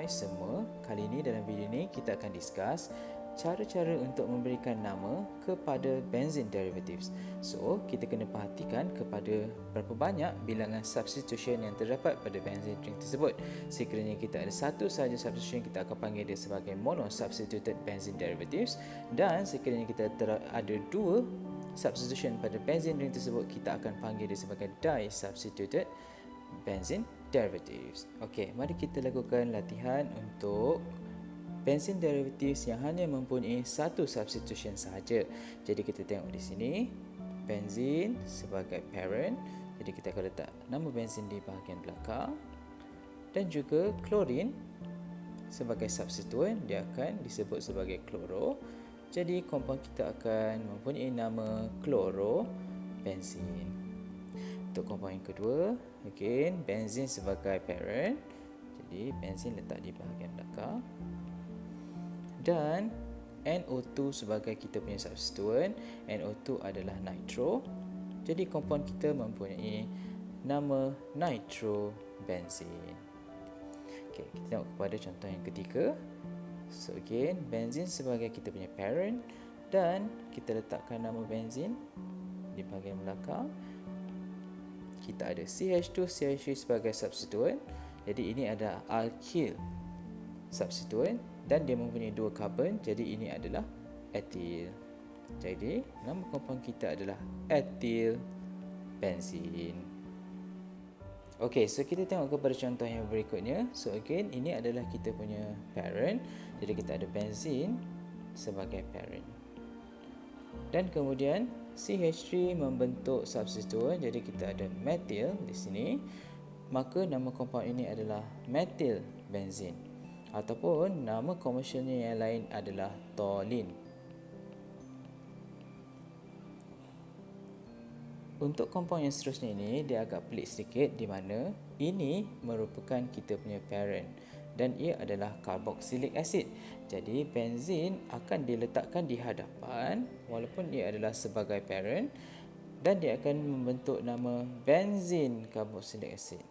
semua. Kali ini dalam video ini kita akan discuss cara-cara untuk memberikan nama kepada benzene derivatives. So, kita kena perhatikan kepada berapa banyak bilangan substitution yang terdapat pada benzene ring tersebut. Sekiranya kita ada satu sahaja substitution, kita akan panggil dia sebagai monosubstituted benzene derivatives, dan sekiranya kita ada dua substitution pada benzene ring tersebut, kita akan panggil dia sebagai disubstituted benzene derivatives. Okey, mari kita lakukan latihan untuk benzene derivatives yang hanya mempunyai satu substitution sahaja. Jadi kita tengok di sini, benzene sebagai parent. Jadi kita akan letak nama benzene di bahagian belakang, dan juga klorin sebagai substituent, dia akan disebut sebagai kloro. Jadi compound kita akan mempunyai nama klorobenzene. Untuk compound yang kedua, again benzene sebagai parent. Jadi benzene letak di bahagian belakang, dan NO2 sebagai kita punya substituent. NO2 adalah nitro. Jadi compound kita mempunyai nama nitrobenzene. Okey, kita tengok kepada contoh yang ketiga. So again, benzene sebagai kita punya parent, dan kita letakkan nama benzene di bahagian belakang. Kita ada CH2, CH3 sebagai substituent. Jadi ini adalah alkyl substituent, dan dia mempunyai dua karbon. Jadi ini adalah ethyl. Jadi nama compound kita adalah ethyl benzene. Okey, so kita tengok kepada contoh yang berikutnya. So again, ini adalah kita punya parent. Jadi kita ada benzene sebagai parent, dan kemudian CH3 membentuk substituent. Jadi kita ada methyl di sini. Maka nama compound ini adalah methyl benzene, ataupun nama komersialnya yang lain adalah toluene. Untuk compound yang seterusnya ini, dia agak pelik sedikit, di mana ini merupakan kita punya parent, dan ia adalah carboxylic acid. Jadi benzene akan diletakkan di hadapan walaupun ia adalah sebagai parent, dan dia akan membentuk nama benzene carboxylic acid.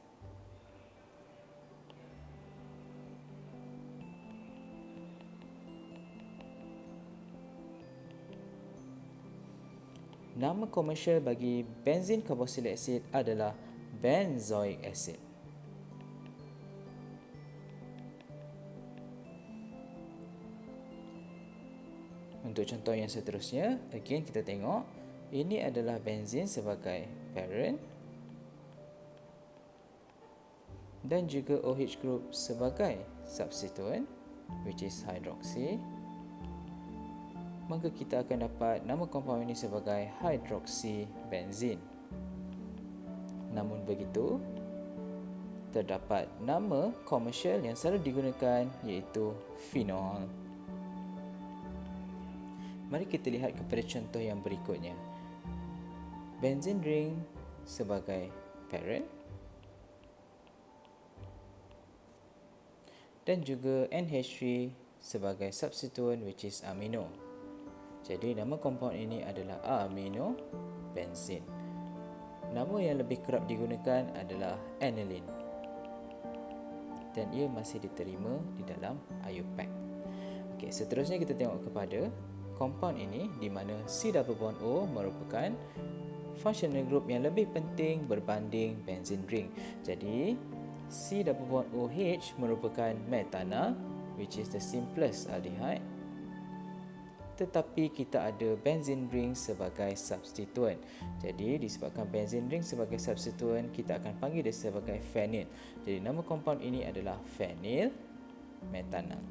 Nama komersial bagi benzene carboxylic acid adalah benzoic acid. Untuk contoh yang seterusnya, again kita tengok, ini adalah benzene sebagai parent, dan juga OH group sebagai substituent, which is hydroxy. Maka kita akan dapat nama compound ini sebagai hydroxybenzene. Namun begitu, terdapat nama komersial yang selalu digunakan, iaitu phenol. Mari kita lihat kepada contoh yang berikutnya. Benzene ring sebagai parent, dan juga NH3 sebagai substituent, which is amino. Jadi nama compound ini adalah aminobenzene. Nama yang lebih kerap digunakan adalah aniline, dan ia masih diterima di dalam IUPAC. Okey, seterusnya kita tengok kepada compound ini, di mana C double bond O merupakan functional group yang lebih penting berbanding benzene ring. Jadi C double bond OH merupakan methanol, which is the simplest aldehyde. Tetapi kita ada benzene ring sebagai substituent. Jadi disebabkan benzene ring sebagai substituent, kita akan panggil dia sebagai phenyl. Jadi nama compound ini adalah phenyl methanol.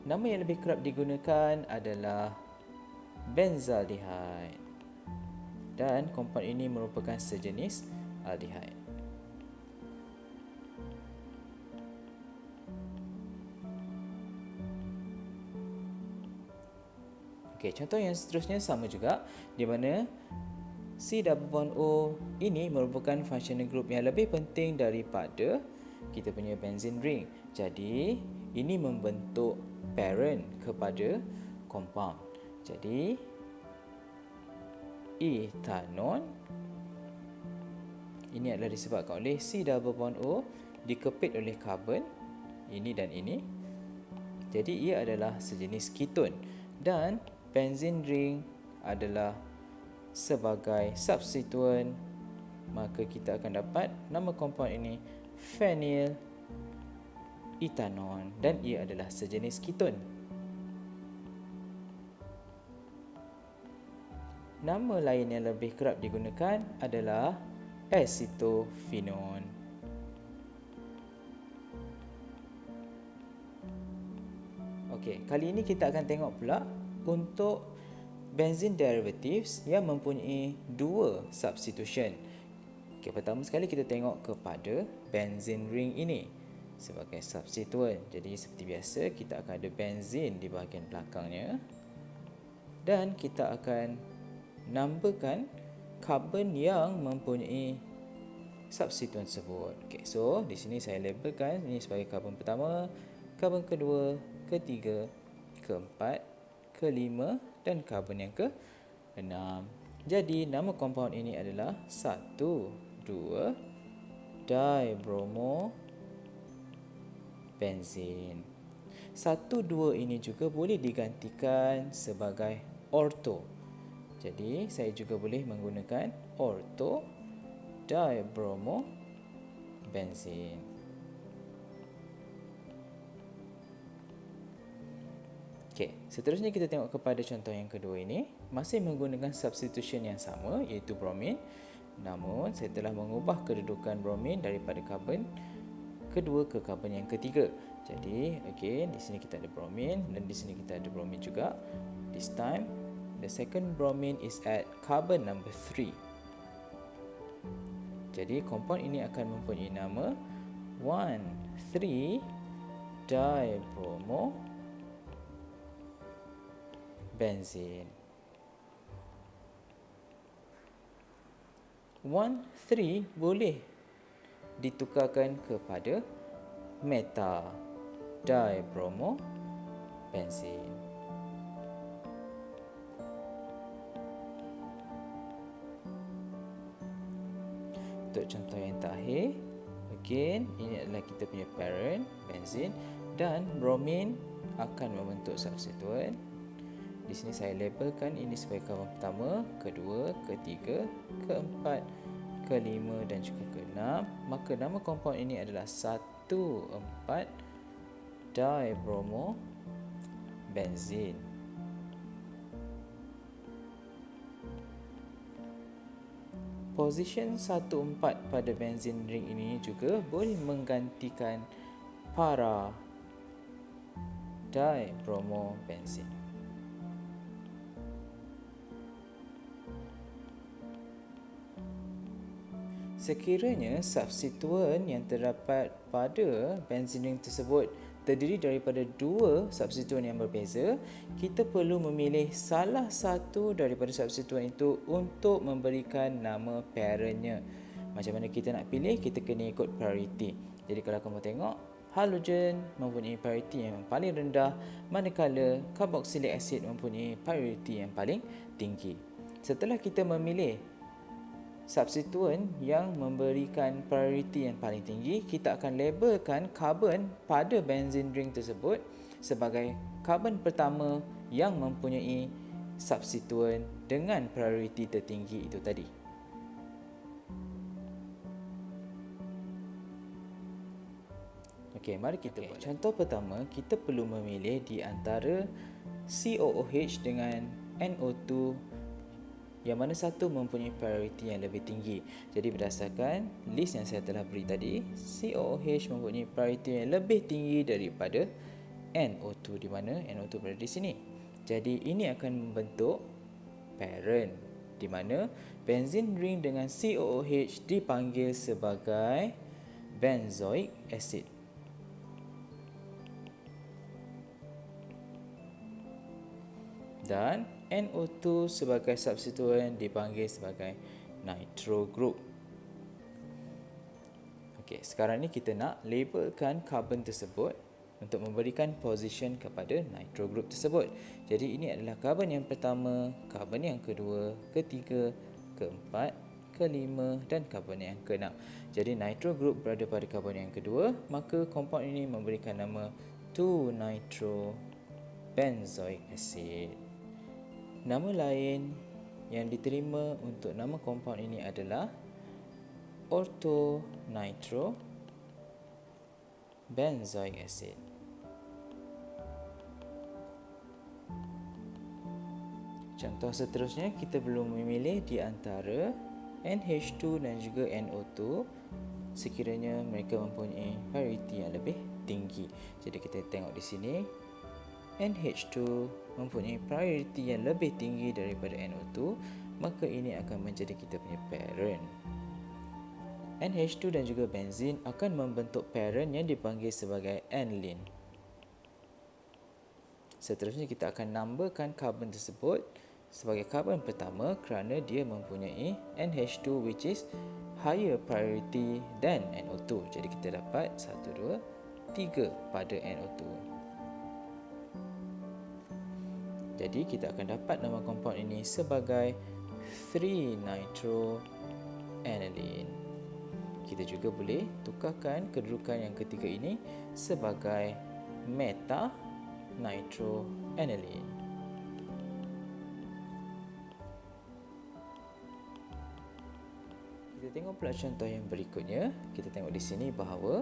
Nama yang lebih kerap digunakan adalah benzaldehyde, dan compound ini merupakan sejenis aldehyde. Okey, contoh yang seterusnya sama juga, di mana C double bond O ini merupakan functional group yang lebih penting daripada kita punya benzene ring. Jadi ini membentuk parent kepada compound. Jadi ethanol ini adalah disebabkan oleh C double bond O dikepit oleh karbon, ini dan ini. Jadi ia adalah sejenis ketone dan benzene ring adalah sebagai substituen, maka kita akan dapat nama compound ini phenyl etanon dan ia adalah sejenis ketone. Nama lain yang lebih kerap digunakan adalah acetophenone. Okey, kali ini kita akan tengok pula untuk benzene derivatives yang mempunyai dua substitution. Okey, pertama sekali kita tengok kepada benzene ring ini sebagai substituen. Jadi seperti biasa kita akan ada benzene di bahagian belakangnya dan kita akan numberkan karbon yang mempunyai substituen tersebut. Okey, so di sini saya labelkan ini sebagai karbon pertama, karbon kedua, ketiga, keempat, kelima dan karbon yang ke-6. Jadi nama compound ini adalah 1,2-dibromo benzene. 1,2 ini juga boleh digantikan sebagai ortho. Jadi saya juga boleh menggunakan ortho dibromo benzene. Okey, seterusnya kita tengok kepada contoh yang kedua ini, masih menggunakan substitution yang sama iaitu bromin. Namun saya telah mengubah kedudukan bromin daripada karbon kedua ke karbon yang ketiga. Jadi again di sini kita ada bromin dan di sini kita ada bromin juga. This time the second bromine is at carbon number 3. Jadi compound ini akan mempunyai nama 1,3-dibromo benzene. 1,3 boleh ditukarkan kepada meta-dibromo benzene. Untuk contoh yang terakhir, again ini adalah kita punya parent benzene dan bromin akan membentuk substituen. Di sini saya labelkan ini sebagai karbon pertama, kedua, ketiga, keempat, kelima dan juga keenam. Maka nama compound ini adalah 1,4-dibromo benzene. Position 1,4 pada benzene ring ini juga boleh menggantikan para dibromo benzene. Sekiranya substituen yang terdapat pada benzene ring tersebut terdiri daripada dua substituen yang berbeza, kita perlu memilih salah satu daripada substituen itu untuk memberikan nama parentnya. Macam mana kita nak pilih? Kita kena ikut priority. Jadi kalau kamu tengok, halogen mempunyai priority yang paling rendah, manakala carboxylic acid mempunyai priority yang paling tinggi. Setelah kita memilih substituen yang memberikan priority yang paling tinggi, kita akan labelkan karbon pada benzene ring tersebut sebagai karbon pertama yang mempunyai substituen dengan priority tertinggi itu tadi. Okey, mari kita buat. Contoh pertama, kita perlu memilih di antara COOH dengan NO2 yang mana satu mempunyai priority yang lebih tinggi. Jadi berdasarkan list yang saya telah beri tadi, COOH mempunyai priority yang lebih tinggi daripada NO2 di mana NO2 berada di sini. Jadi ini akan membentuk parent di mana benzene ring dengan COOH dipanggil sebagai benzoic acid. Dan NO2 sebagai substituen dipanggil sebagai nitro group. Okey, sekarang ni kita nak labelkan karbon tersebut untuk memberikan position kepada nitro group tersebut. Jadi ini adalah karbon yang pertama, karbon yang kedua, ketiga, keempat, kelima dan karbon yang keenam. Jadi nitro group berada pada karbon yang kedua, maka kompaun ini memberikan nama 2-nitro-benzoic acid. Nama lain yang diterima untuk nama kompaun ini adalah ortho-nitro-benzoic acid. Contoh seterusnya, kita perlu memilih di antara NH2 dan juga NO2 sekiranya mereka mempunyai parity yang lebih tinggi. Jadi kita tengok di sini, NH2 mempunyai priority yang lebih tinggi daripada NO2, maka ini akan menjadi kita punya parent. NH2 dan juga benzin akan membentuk parent yang dipanggil sebagai aniline. Seterusnya kita akan numberkan karbon tersebut sebagai karbon pertama kerana dia mempunyai NH2 which is higher priority than NO2. Jadi kita dapat 1, 2, 3 pada NO2. Jadi kita akan dapat nama kompaun ini sebagai 3-nitro-aniline. Kita juga boleh tukarkan kedudukan yang ketiga ini sebagai meta-nitro-aniline. Kita tengok pula contoh yang berikutnya. Kita tengok di sini bahawa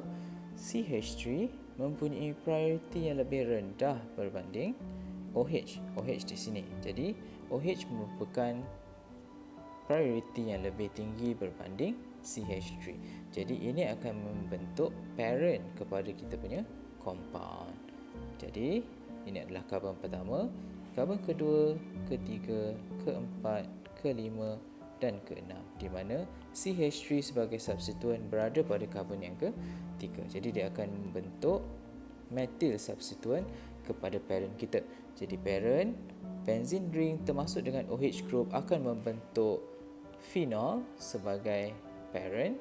CH3 mempunyai priority yang lebih rendah berbanding OH. OH di sini. Jadi OH merupakan priority yang lebih tinggi berbanding CH3. Jadi ini akan membentuk parent kepada kita punya compound. Jadi ini adalah karbon pertama, karbon kedua, ketiga, keempat, kelima dan keenam, di mana CH3 sebagai substituen berada pada karbon yang ketiga. Jadi dia akan membentuk methyl substituen kepada parent kita. Jadi parent benzene ring termasuk dengan OH group akan membentuk phenol sebagai parent,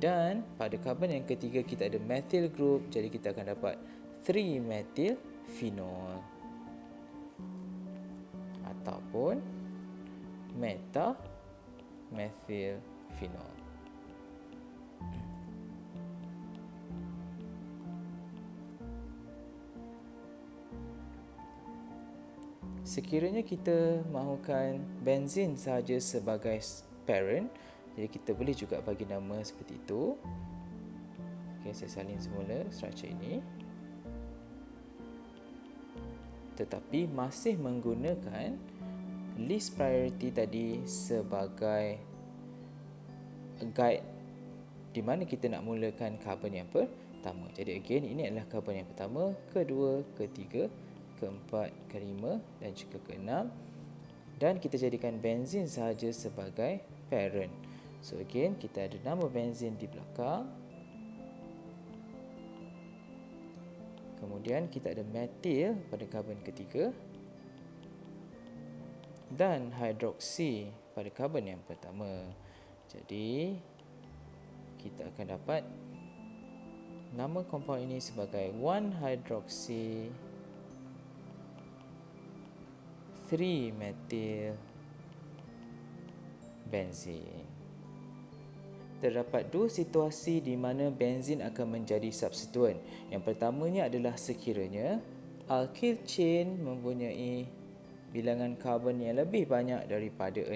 dan pada karbon yang ketiga kita ada methyl group, jadi kita akan dapat 3-methyl phenol ataupun methyl phenol. Sekiranya kita mahukan benzin sahaja sebagai parent, jadi kita boleh juga bagi nama seperti itu. Okay, saya salin semula struktur ini. Tetapi masih menggunakan list priority tadi sebagai guide di mana kita nak mulakan karbon yang pertama. Jadi again, ini adalah karbon yang pertama, kedua, ketiga, keempat, kelima dan juga keenam, dan kita jadikan benzin sahaja sebagai parent. So again, kita ada nama benzin di belakang, kemudian kita ada methyl pada karbon ketiga dan hidroksi pada karbon yang pertama. Jadi kita akan dapat nama kompaun ini sebagai 1-hydroxy 3-methyl benzene. Terdapat dua situasi di mana benzin akan menjadi substituen. Yang pertamanya adalah sekiranya alkyl chain mempunyai bilangan karbon yang lebih banyak daripada 6.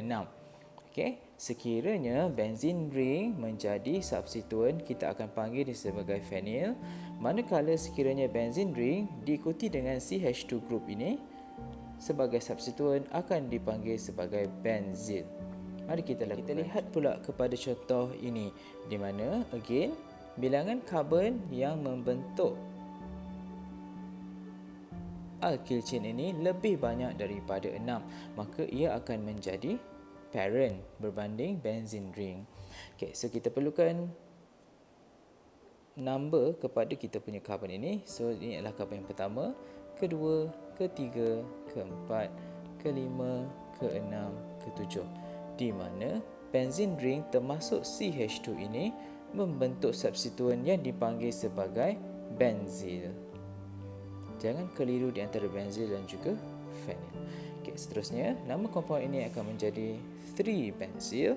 Okey, sekiranya benzene ring menjadi substituen, kita akan panggil dia sebagai phenyl. Manakala sekiranya benzene ring diikuti dengan CH2 group ini sebagai substituen, akan dipanggil sebagai benzil. Mari kita lihat pula kepada contoh ini, di mana again bilangan karbon yang membentuk alkyl chain ini lebih banyak daripada 6, maka ia akan menjadi parent berbanding benzene ring. Okay, so kita perlukan number kepada kita punya karbon ini. So ini adalah karbon yang pertama, kedua, ketiga, keempat, kelima, keenam, ketujuh, di mana benzene ring termasuk CH2 ini membentuk substituen yang dipanggil sebagai benzil. Jangan keliru di antara benzil dan juga phenyl. Okay, seterusnya nama kompaun ini akan menjadi 3-benzil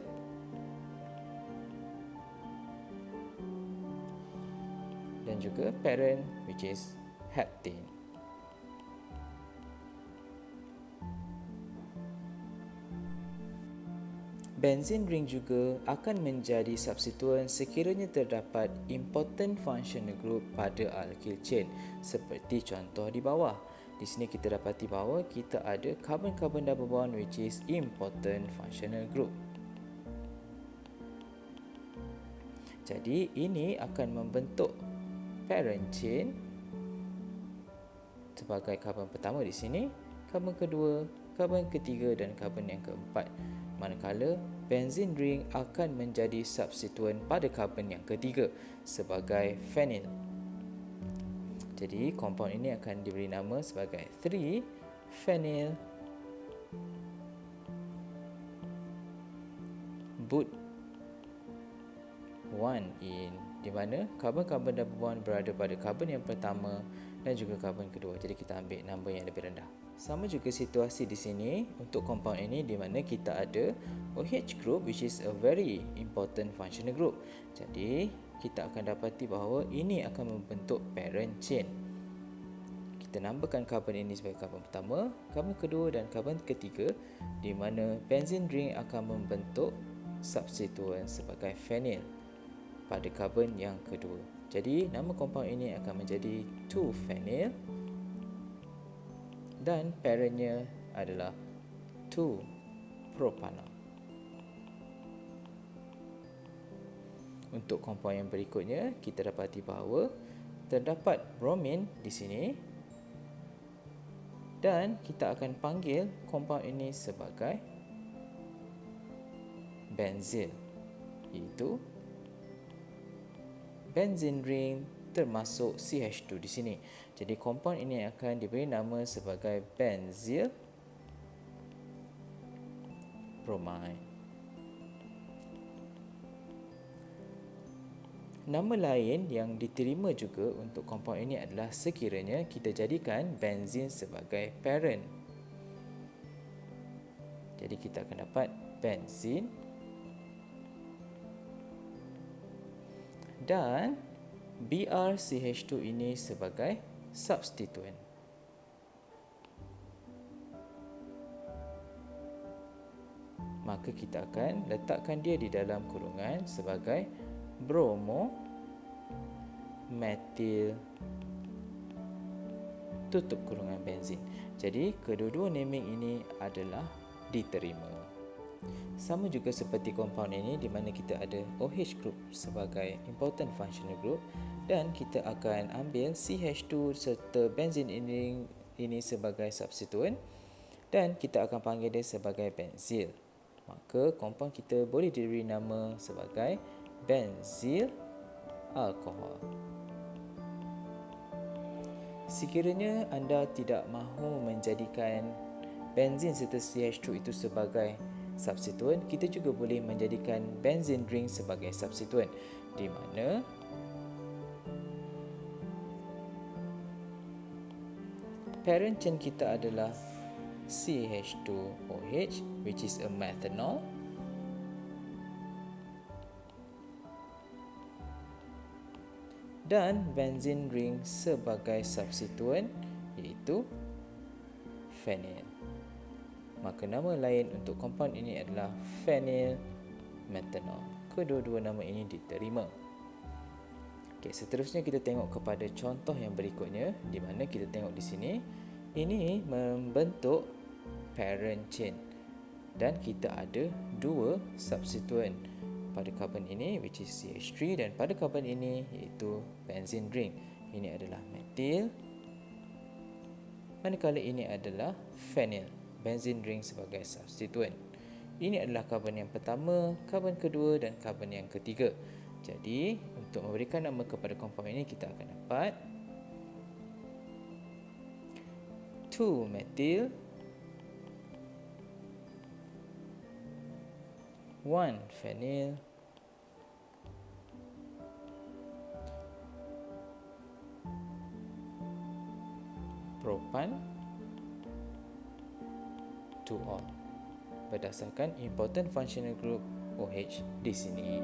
juga parent which is heptane. Benzene ring juga akan menjadi substituen sekiranya terdapat important functional group pada alkyl chain seperti contoh di bawah. Di sini kita dapati bahawa kita ada carbon-carbon double bond which is important functional group. Jadi ini akan membentuk parent chain sebagai karbon pertama di sini, karbon kedua, karbon ketiga dan karbon yang keempat. Manakala benzene ring akan menjadi substituen pada karbon yang ketiga sebagai phenyl. Jadi compound ini akan diberi nama sebagai 3-phenyl but1-ene, di mana karbon-karbon double bond berada pada karbon yang pertama dan juga karbon kedua. Jadi kita ambil nombor yang lebih rendah. Sama juga situasi di sini untuk compound ini, di mana kita ada OH group which is a very important functional group. Jadi kita akan dapati bahawa ini akan membentuk parent chain. Kita namakan karbon ini sebagai karbon pertama, karbon kedua dan karbon ketiga, di mana benzene ring akan membentuk substituen sebagai phenyl pada karbon yang kedua. Jadi nama compound ini akan menjadi 2-phenyl dan parentnya adalah 2-propanol. Untuk compound yang berikutnya, kita dapati bahawa terdapat bromine di sini dan kita akan panggil compound ini sebagai benzil, iaitu benzene ring termasuk CH2 di sini. Jadi compound ini akan diberi nama sebagai benzyl bromide. Nama lain yang diterima juga untuk compound ini adalah sekiranya kita jadikan benzene sebagai parent. Jadi kita akan dapat benzene dan BrCH2 ini sebagai substituen. Maka kita akan letakkan dia di dalam kurungan sebagai bromo metil tutup kurungan benzin. Jadi kedua-dua naming ini adalah diterima. Sama juga seperti compound ini, di mana kita ada OH group sebagai important functional group dan kita akan ambil CH2 serta benzene ini sebagai substituen dan kita akan panggil dia sebagai benzil. Maka compound kita boleh diberi nama sebagai benzil alkohol. Sekiranya anda tidak mahu menjadikan benzin serta CH2 itu sebagai substituen, kita juga boleh menjadikan benzene ring sebagai substituen, di mana parent chain kita adalah CH2OH which is a methanol, dan benzene ring sebagai substituen iaitu phenyl. Maka nama lain untuk compound ini adalah phenyl methanol. Kedua-dua nama ini diterima. Okey, seterusnya kita tengok kepada contoh yang berikutnya, di mana kita tengok di sini ini membentuk parent chain dan kita ada dua substituen pada karbon ini which is CH3 dan pada karbon ini iaitu benzene ring. Ini adalah metil, manakala ini adalah phenyl, benzene ring sebagai substituen. Ini adalah karbon yang pertama, karbon kedua dan karbon yang ketiga. Jadi untuk memberikan nama kepada compound ini, kita akan dapat 2-methyl 1-phenyl propan 2-ol berdasarkan important functional group OH di sini.